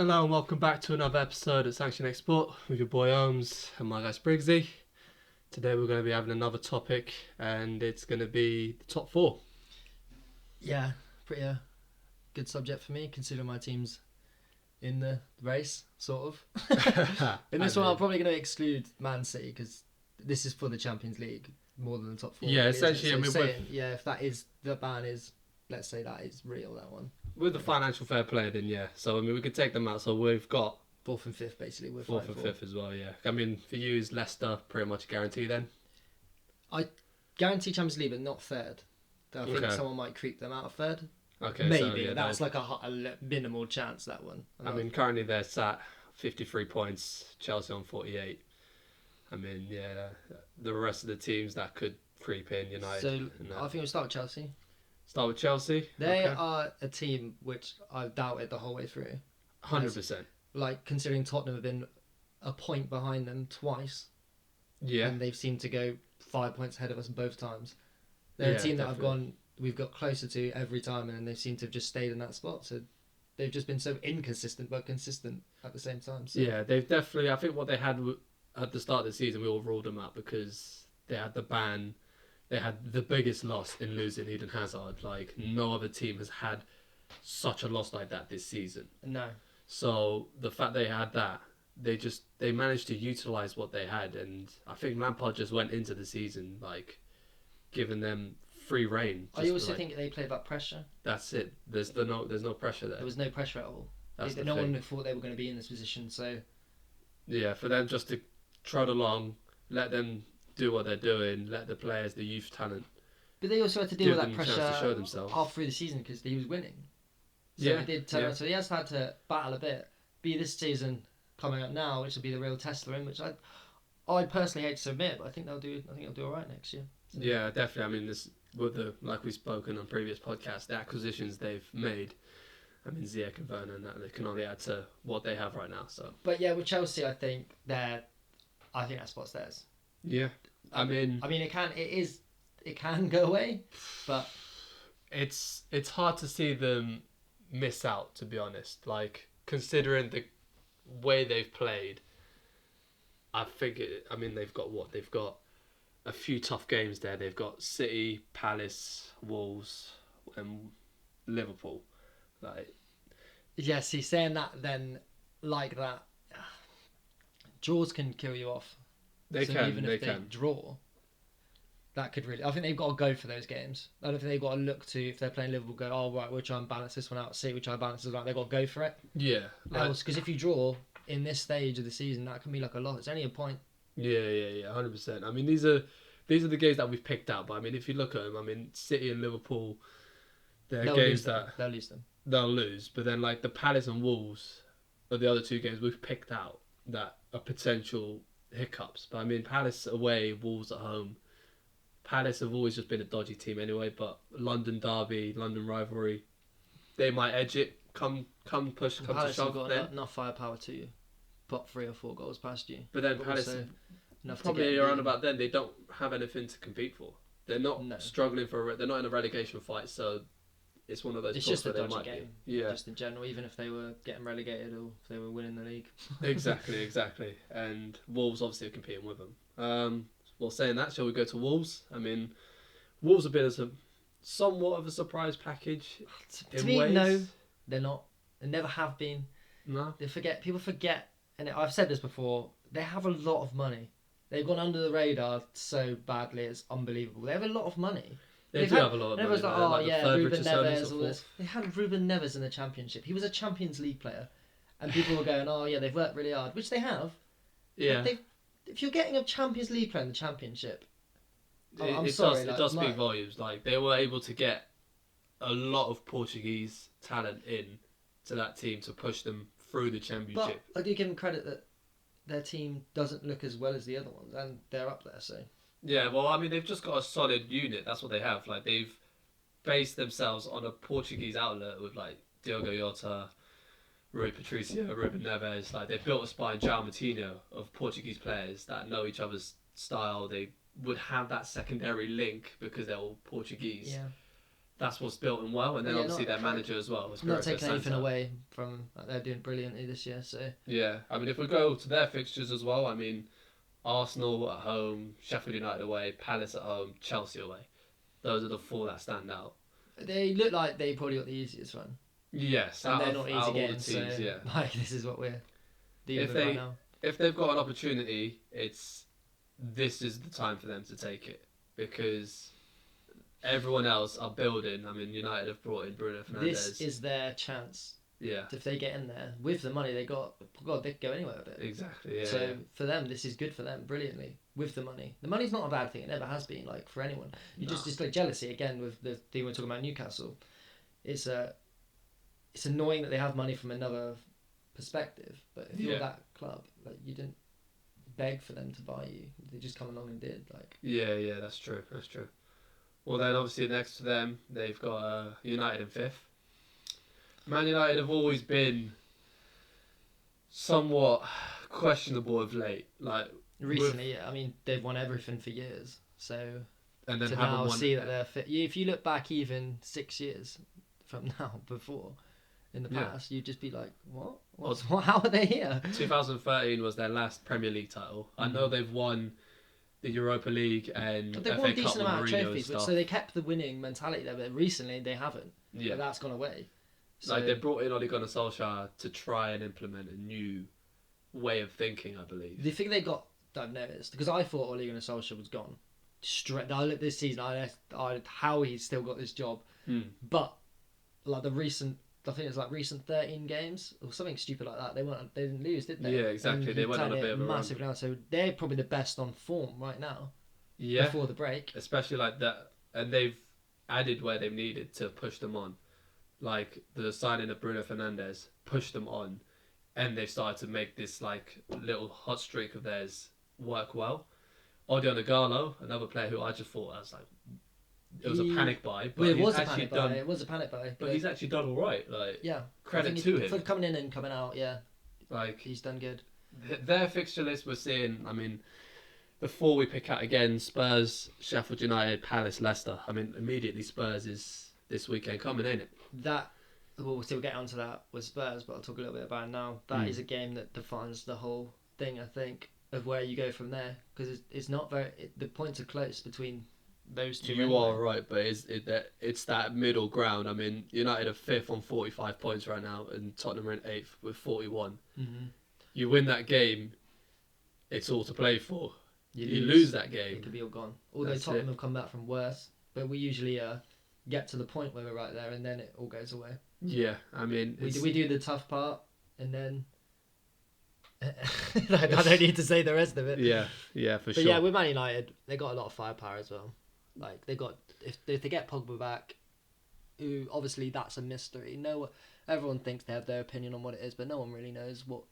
Hello and welcome back to another episode of Sanction Export with your boy Ohms and my guy Spriggsy. Today we're going to be having another topic and it's going to be the top four. Yeah, pretty good subject for me, considering my team's in the race, sort of. In this one, I'm probably going to exclude Man City because this is for the Champions League more than the top four. Yeah, really, essentially, so I mean, saying, if that is the ban is, let's say that is real, that one. With the financial fair play then, yeah. So, I mean, we could take them out. So, we've got Fourth and fifth, basically. We're fourth and fifth as well, yeah. I mean, for you, is Leicester pretty much a guarantee then? I guarantee Champions League, but not third. I think Okay. someone might creep them out of third. Okay, Maybe. so, yeah, That's like a minimal chance, that one. I mean, currently they're sat 53 points, Chelsea on 48. I mean, yeah, the rest of the teams that could creep in, United. So, and that. I think we'll start with Chelsea. Start with Chelsea. They okay. are a team which I've doubted the whole way through. 100%. Like, considering Tottenham have been a point behind them twice, Yeah. and they've seemed to go 5 points ahead of us both times. They're Yeah, a team that definitely. we've got closer to every time, and they seem to have just stayed in that spot. So they've just been so inconsistent, but consistent at the same time. So. Yeah, they've definitely. I think what they had at the start of the season, we all ruled them out because they had the ban. They had the biggest loss in losing Eden Hazard. Like no other team has had such a loss like that this season. No. So the fact they had that, they managed to utilize what they had, and I think Lampard just went into the season like giving them free reign. I also think they played that pressure. That's it. There's no pressure there. There was no pressure at all. That's the no thing. one thought they were going to be in this position. So Yeah, for them just to trot along, let them do what they're doing, let the players, the youth talent. But they also had to deal Give with them that a chance pressure to show themselves. half through the season because he was winning. So Yeah, he did turn yeah. around. So he has had to battle a bit. Be this season coming up now, which will be the real test for him. Which I personally hate to admit, but I think they'll do all right next year. So. Yeah, definitely. I mean, this with the like we've spoken on previous podcasts, the acquisitions they've made. I mean, Ziyech and Werner, and that they can only add to what they have right now. So But yeah, with Chelsea, I think that spot's theirs. yeah, I mean, it can go away, but it's hard to see them miss out. To be honest, like considering the way they've played, I think. I mean, they've got what they've got. A few tough games there. They've got City, Palace, Wolves, and Liverpool. Like, yes, he's saying that then like that. Draws can kill you off. they So can, even they if they can. draw, that could really. I think they've got to go for those games. I don't think they've got to look to if they're playing Liverpool. Go, oh right, we'll try and balance this one out. See, we'll try and balance this one out. They've got to go for it. Yeah, Because if you draw in this stage of the season, that can be like a loss. It's only a point. yeah, 100%. I mean, these are the games that we've picked out. But I mean, if you look at them, I mean, City and Liverpool, they're games that They'll lose them. they'll lose. But then, like the Palace and Wolves are the other two games we've picked out that are potential hiccups. But I mean, Palace away, Wolves at home. Palace have always just been a dodgy team anyway. But London derby, London rivalry, they might edge it. Come push, come to Palace have shove. got Then, enough firepower to put 3 or 4 goals past you. but then But Palace. also enough to Probably get around beaten. about then they don't have anything to compete for. They're not No. struggling for. They're not in a relegation fight, so it's one of those. It's talks just a where they dodgy might game. be. Yeah, Just in general, even if they were getting relegated or if they were winning the league. exactly. And Wolves obviously are competing with them. Well, saying that, shall we go to Wolves? I mean, Wolves have been somewhat of a surprise package. To me, no, they're not. They never have been. No. People forget, and I've said this before. They have a lot of money. They've gone under the radar so badly. It's unbelievable. They have a lot of money. They do have a lot of money. Everyone's like, They're oh like the yeah, third Ruben richest owners Neves. of All fourth. this. They had Ruben Neves in the Championship. He was a Champions League player, and people were going, oh yeah, they've worked really hard, which they have. Yeah. If you're getting a Champions League player in the Championship, I'm It sorry. does speak volumes. Like they were able to get a lot of Portuguese talent in to that team to push them through the championship. But I do give them credit that their team doesn't look as well as the other ones, and they're up there. So Yeah, well, I mean, they've just got a solid unit. That's what they have. Like they've based themselves on a Portuguese outlet with like Diogo Jota, Rui Patricio, Ruben Neves. Like they've built a spine, João Moutinho, of Portuguese players that know each other's style. They would have that secondary link because they're all Portuguese. yeah, that's what's built them well, and then Yeah, obviously not- their manager as well. Not taking anything away from they're doing brilliantly this year. So Yeah, I mean, if we go to their fixtures as well, I mean, Arsenal at home, Sheffield United away, Palace at home, Chelsea away. Those are the 4 that stand out. they look like they probably got the easiest run. Yes, And out they're of, not out easy of all the games, teams, so yeah. like this is what we're dealing If with right now. If they've got an opportunity, this is the time for them to take it, because everyone else are building. I mean, United have brought in Bruno Fernandes. This is their chance. Yeah, If they get in there with the money they got, God, they could go anywhere with it. exactly. Yeah, So yeah. for them, this is good for them, brilliantly with the money. The money's not a bad thing; it never has been. Like for anyone, you just like jealousy again with the thing we're talking about Newcastle. It's annoying that they have money from another perspective, but if you're that club, like you didn't beg for them to buy you; they just come along and did. Like Yeah, that's true. That's true. Well, then obviously next to them, they've got United in 5th. Man United have always been somewhat questionable of late, like recently, yeah, I mean they've won everything for years, so and then to haven't now won. see that they're fit. If you look back even 6 years from now, before in the past, you'd just be like, what? How are they here? 2013 was their last Premier League title. I know they've won the Europa League and But they've FA won a Cup decent with amount of Mourinho trophies, and stuff. so they kept the winning mentality there. But recently they haven't. Yeah, But that's gone away. So like they brought in Ole Gunnar Solskjaer to try and implement a new way of thinking, I believe. the thing they got that I've noticed, because I thought Ole Gunnar Solskjaer was gone. Straight. I looked this season. How he's still got this job, but like the recent. I think it's like recent 13 games or something stupid like that. They didn't lose, did they? Yeah, exactly. And They he went on a turned bit it of a massive run. now. So they're probably the best on form right now. Yeah, Before the break, especially like that, and they've added where they've needed to push them on. Like the signing of Bruno Fernandes pushed them on, and they've started to make this like little hot streak of theirs work well. Odion Igalo, another player who I just thought it was a panic buy, but it he's was a actually panic buy. done. It was a panic buy, But he's actually done all right. Like yeah, credit I think to him. for coming in and coming out. Yeah, Like he's done good. their fixture list we're seeing. I mean, before we pick out again, Spurs, Sheffield United, Palace, Leicester. I mean, immediately Spurs is this weekend coming, ain't it? We'll get onto that with Spurs, but I'll talk a little bit about it now. That is a game that defines the whole thing, I think, of where you go from there, because it's not the points are close between those two. You are right, but it's that middle ground. I mean, United are 5th on 45 points right now, and Tottenham are in 8th with 41. Mm-hmm. You win that game, it's all to play for. You lose that game, it could be all gone. Although That's Tottenham it. have come back from worse, but we usually get to the point where we're right there, and then it all goes away. Yeah, I mean, We do the tough part, and then I don't need to say the rest of it. Yeah, for But sure. yeah, with Man United, they got a lot of firepower as well. Like they got if they get Pogba back, who obviously that's a mystery. Everyone thinks they have their opinion on what it is, but no one really knows what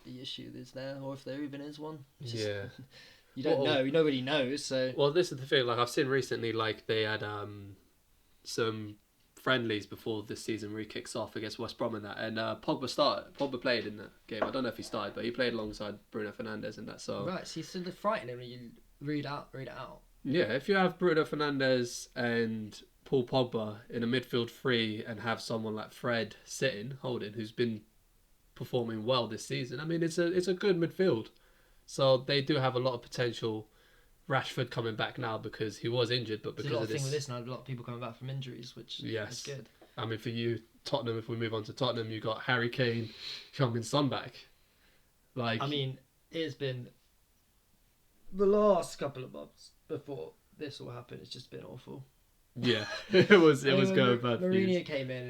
the issue is there, or if there even is one. Yeah. You don't know. Nobody knows. So Well, this is the thing. Like I've seen recently, like they had some friendlies before this season really kicks off against West Brom and that, and Pogba played in that game. I don't know if he started, but he played alongside Bruno Fernandes in that. So right, so it's frightening when you read it out. yeah, if you have Bruno Fernandes and Paul Pogba in a midfield three and have someone like Fred holding, who's been performing well this season, I mean it's a good midfield. So they do have a lot of potential. Rashford coming back now because he was injured, but because There's a lot of of thing this, with this now. A lot of people coming back from injuries, which is good. I mean, for you, Tottenham. If we move on to Tottenham, you got Harry Kane, Heung-min Son back. Like, I mean, it's been the last couple of months before this all happened. It's just been awful. yeah, it was going bad. Mourinho came in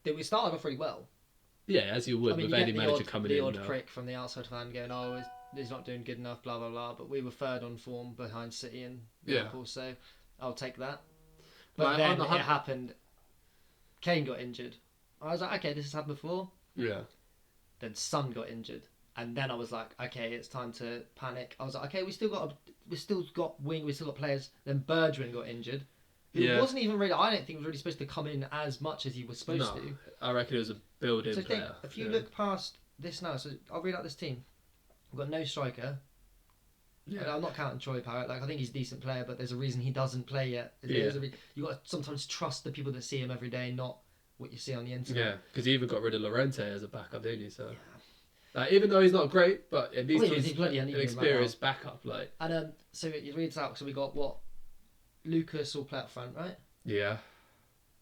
and we started off really well. Yeah, as you would with any manager coming in. The odd prick from the outside fan going, "Oh, he's not doing good enough," blah blah blah. But we were third on form behind City and Liverpool, so I'll take that. But then it happened. Kane got injured. I was like, okay, this has happened before. Yeah. Then Son got injured, and then I was like, okay, it's time to panic. I was like, okay, we still got players. Then Bergwijn got injured. Who wasn't even really. I don't think was really supposed to come in as much as he was supposed to. I reckon it was a build-in player. If you look past this now, so I'll read out this team. We've got no striker. Yeah. I'm not counting Troy Parrott. Like, I think he's a decent player, but there's a reason he doesn't play yet. You got to sometimes trust the people that see him every day, not what you see on the internet. Yeah, because he even got rid of Lorente as a backup, didn't he? So, even though he's not great, but at least he's an experienced backup. Like, and so you read this out. So we got what? Lucas will play up front, right? Yeah.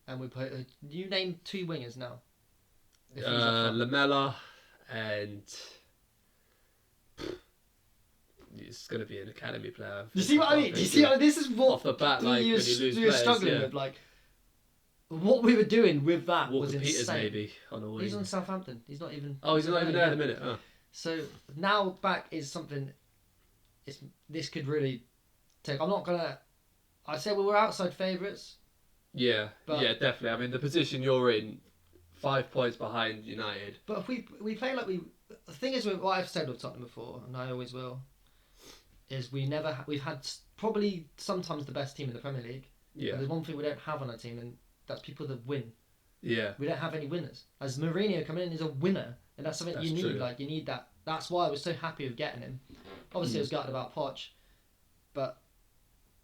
And we put. You name 2 wingers now. Lamella and. It's going to be an academy player. You see what I mean? Do you see what this is? What off the bat, like when you lose players, struggling with, like what we were doing with that Walker was Peters insane. maybe on a wing. He's on Southampton. He's not even. Oh, he's not even there in a minute. Oh. So now back is something. This could really take. I'm not gonna. I said we were outside favourites. Yeah, definitely. I mean, the position you're in, 5 points behind United. But if we play like we. The thing is, with what I've said with Tottenham before, and I always will, is we've had probably sometimes the best team in the Premier League. Yeah. But there's one thing we don't have on our team, and that's people that win. Yeah. We don't have any winners. As Mourinho coming in is a winner, and that's something you need. True. Like, you need that. That's why I was so happy with getting him. Obviously, I was gutted about Poch, but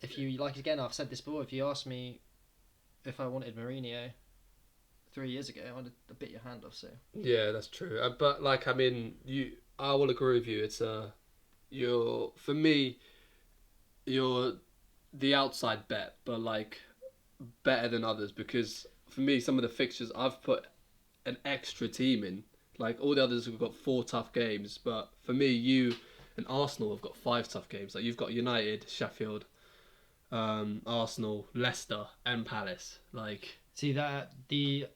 if you like, again, I've said this before. If you asked me if I wanted Mourinho 3 years ago, I'd have bit your hand off. So yeah, that's true. But like, I mean, I will agree with you. It's for me, you're the outside bet, but like better than others, because for me, some of the fixtures I've put an extra team in. Like, all the others have got 4 tough games, but for me, you and Arsenal have got 5 tough games. Like, you've got United, Sheffield, Arsenal, Leicester, and Palace. Like, see that the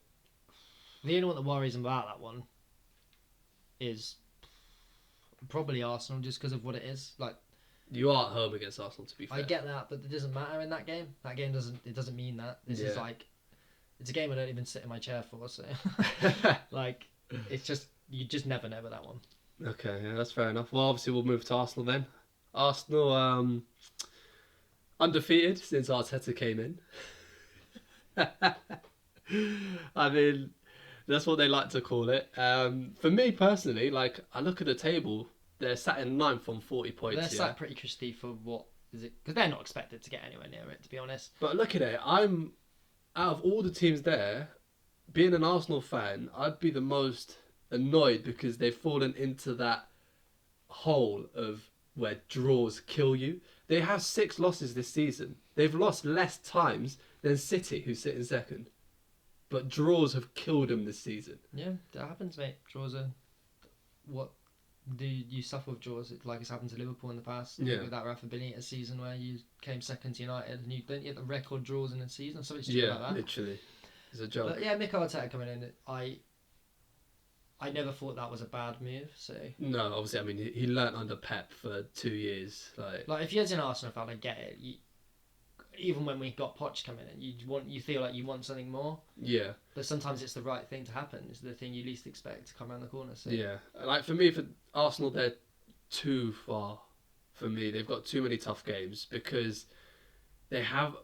only one that worries about that one is probably Arsenal, just because of what it is. Like, you are at home against Arsenal, to be fair. I get that, but it doesn't matter in that game. That game doesn't mean that. This is like, it's a game I don't even sit in my chair for. So, like, it's just, you just never know with that one. Okay, yeah, that's fair enough. Well, obviously we'll move to Arsenal then. Arsenal, undefeated since Arteta came in. I mean, that's what they like to call it. For me personally, like, I look at the table, they're sat in 9th on 40 points. They're sat pretty cushy for what is it? Because they're not expected to get anywhere near it, to be honest. But look at it, I'm out of all the teams there, being an Arsenal fan, I'd be the most annoyed because they've fallen into that hole of where draws kill you. They have 6 losses this season. They've lost less times than City, who sit in second. But draws have killed them this season. Yeah, that happens, mate. Draws are... What do you suffer with draws? Like it's happened to Liverpool in the past. Yeah. With that Rafa Benitez season where you came second to United and you don't get the record draws in the season. Something stupid like that. Yeah, literally. It's a joke. But yeah, Mikel Arteta coming in, I never thought that was a bad move. So no, obviously, I mean, he learnt under Pep for 2 years. Like if you're an Arsenal fan, I get it. Even when we got Poch coming in, you feel like you want something more. Yeah. But sometimes it's the right thing to happen. It's the thing you least expect to come around the corner. So. Yeah. Like, for me, for Arsenal, they're too far. For me, they've got too many tough games because they have.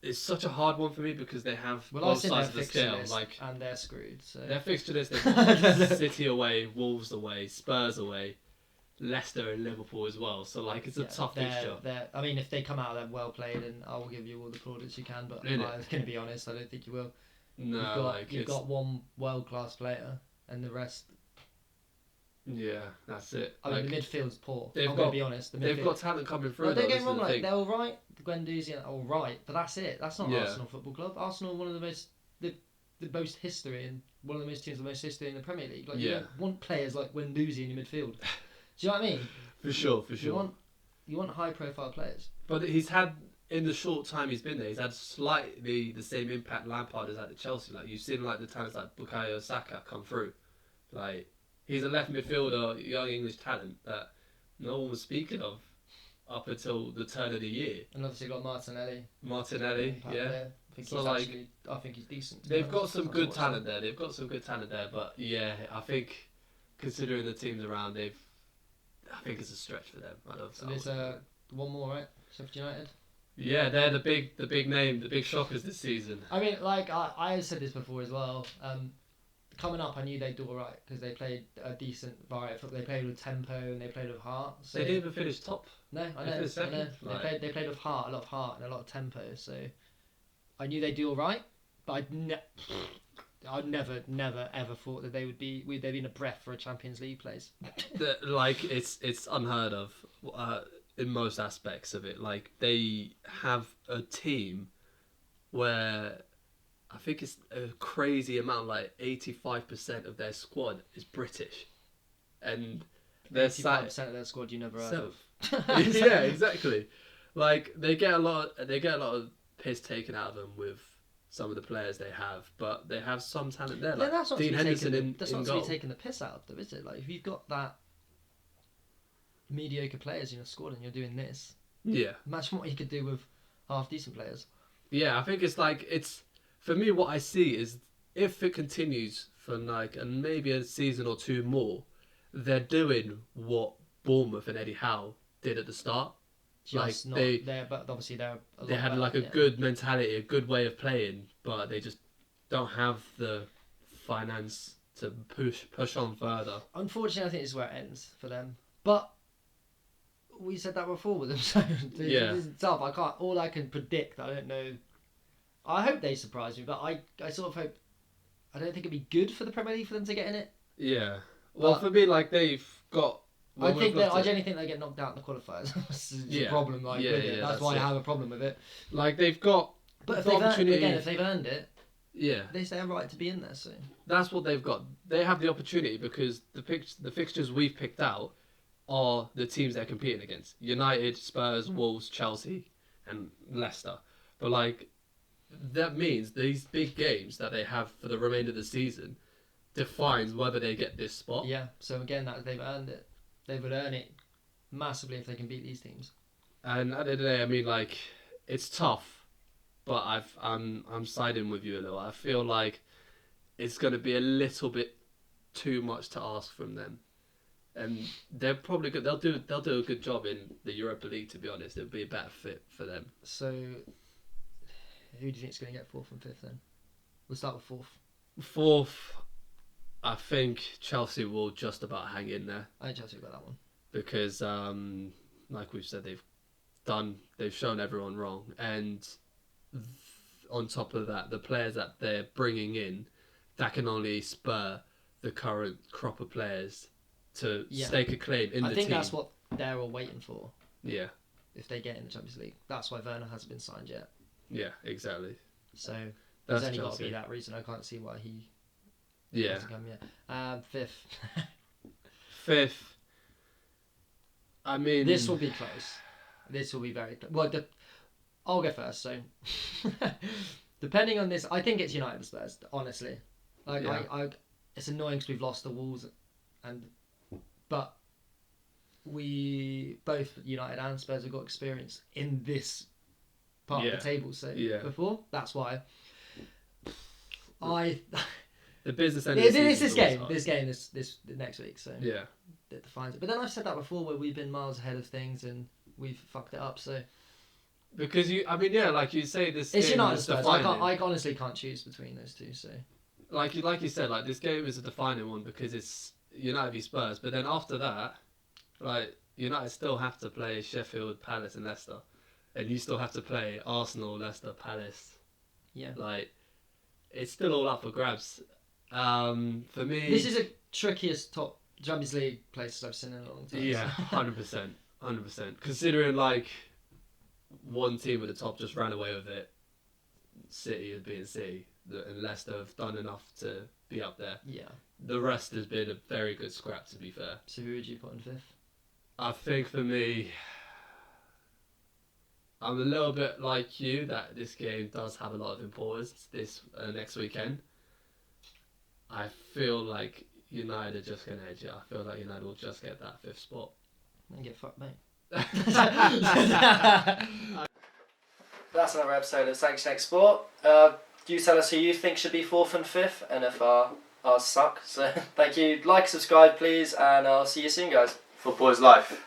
It's such a hard one for me because they have both sides of the scale. Like, and they're screwed. So. Their fixture list: they've got City away, Wolves away, Spurs away, Leicester and Liverpool as well. So like, it's a tough fixture. I mean, if they come out, they're well played, and I will give you all the plaudits you can. But I'm going to be honest, I don't think you will. No, you've got one world class player, and the rest. Yeah, that's it. I mean, the midfield's poor. I'm going to be honest. They've got talent coming through. Don't get me wrong, like, they're all right. Guendouzi are all right, but that's it. That's not Arsenal Football Club. Arsenal, one of the most the most history and one of the most teams with the most history in the Premier League. Like, you don't want players like Guendouzi in your midfield. Do you know what I mean? For sure. You want high profile players. But he's had, in the short time he's been there, he's had slightly the same impact Lampard has had at Chelsea. Like, you've seen like the talents like Bukayo Saka come through. Like, he's a left midfielder, young English talent that no one was speaking of up until the turn of the year. And obviously got Martinelli, yeah. I think he's decent. They've got some good talent there. But yeah, I think considering the teams around, I think it's a stretch for them. So there's one more, right? Sheffield United. Yeah, they're the big name, the big shockers this season. I mean, like I said this before as well. coming up, I knew they'd do all right because they played a decent variety of football. They played with tempo and they played with heart. So they didn't even finish top. No, I know. finished second, They played with heart, a lot of heart and a lot of tempo. So I knew they'd do all right, but I'd never ever thought that they'd been a breath for a Champions League place. Like it's unheard of in most aspects of it. Like they have a team where I think it's a crazy amount, like 85% of their squad is British, and they're 85% of their squad you never heard of. Yeah, exactly. Like they get a lot of piss taken out of them with some of the players they have, but they have some talent there. Like that's not Dean Henderson that's not to be taking the piss out of them, is it? Like if you've got that mediocre players in your squad and you're doing this, yeah, imagine what you could do with half decent players. Yeah, I think it's for me. What I see is if it continues for like and maybe a season or two more, they're doing what Bournemouth and Eddie Howe did at the start. Just like but obviously they had like a good mentality, a good way of playing, but they just don't have the finance to push on further. Unfortunately, I think this is where it ends for them. But we said that before with them, so it's tough. I can't. All I can predict, I don't know. I hope they surprise me, but I sort of hope. I don't think it'd be good for the Premier League for them to get in it. Yeah. Well, for me, like they've got. I genuinely think they get knocked out in the qualifiers. That's a problem. Like with it. That's why I have a problem with it. Like they've got. But if they've earned it, yeah, they have a right to be in there. So that's what they've got. They have the opportunity because the fixtures we've picked out are the teams they're competing against: United, Spurs, Wolves, Chelsea, and Leicester. But like that means these big games that they have for the remainder of the season defines whether they get this spot. Yeah. So again, that they've earned it. They would earn it massively if they can beat these teams. And at the end of the day, I mean, like it's tough, but I'm siding with you a little. I feel like it's going to be a little bit too much to ask from them, and they're probably good. They'll do a good job in the Europa League. To be honest, it'll be a better fit for them. So, who do you think is going to get 4th and 5th then? We'll start with 4th. 4th, I think Chelsea will just about hang in there. I think Chelsea got that one because, like we've said, they've shown everyone wrong, and on top of that, the players that they're bringing in, that can only spur the current crop of players to stake a claim in the team. I think that's what they're all waiting for. Yeah. If they get in the Champions League, that's why Werner hasn't been signed yet. Yeah, exactly. So there's only got to be that reason. I can't see why he. Hasn't come yet. 5th. 5th. I mean, this will be close. This will be very close. Well, I'll go first. So, depending on this, I think it's United and Spurs. Honestly, it's annoying because we've lost the Wolves, but we both United and Spurs have got experience in this part of the table. So before, that's why the business end. This next week. So yeah, that defines it. But then I've said that before, where we've been miles ahead of things and we've fucked it up. So because like you say, this it's game United is Spurs. I honestly can't choose between those two. So like you said, like this game is a defining one because it's United v Spurs. But then after that, like United still have to play Sheffield, Palace, and Leicester, and you still have to play Arsenal, Leicester, Palace. Yeah, like it's still all up for grabs. For me, this is the trickiest top Champions League places I've seen in a long time. Yeah, 100%. Considering like one team at the top just ran away with it, City as being City, and Leicester have done enough to be up there. Yeah. The rest has been a very good scrap, to be fair. So who would you put in 5th? I think for me, I'm a little bit like you that this game does have a lot of importance this next weekend. I feel like United are just going to edge it. I feel like United will just get that 5th spot. And get fucked, mate. That's another episode of Sanction X Sport. You tell us who you think should be 4th and 5th, and if ours suck. So thank you. Like, subscribe, please, and I'll see you soon, guys. Football is life.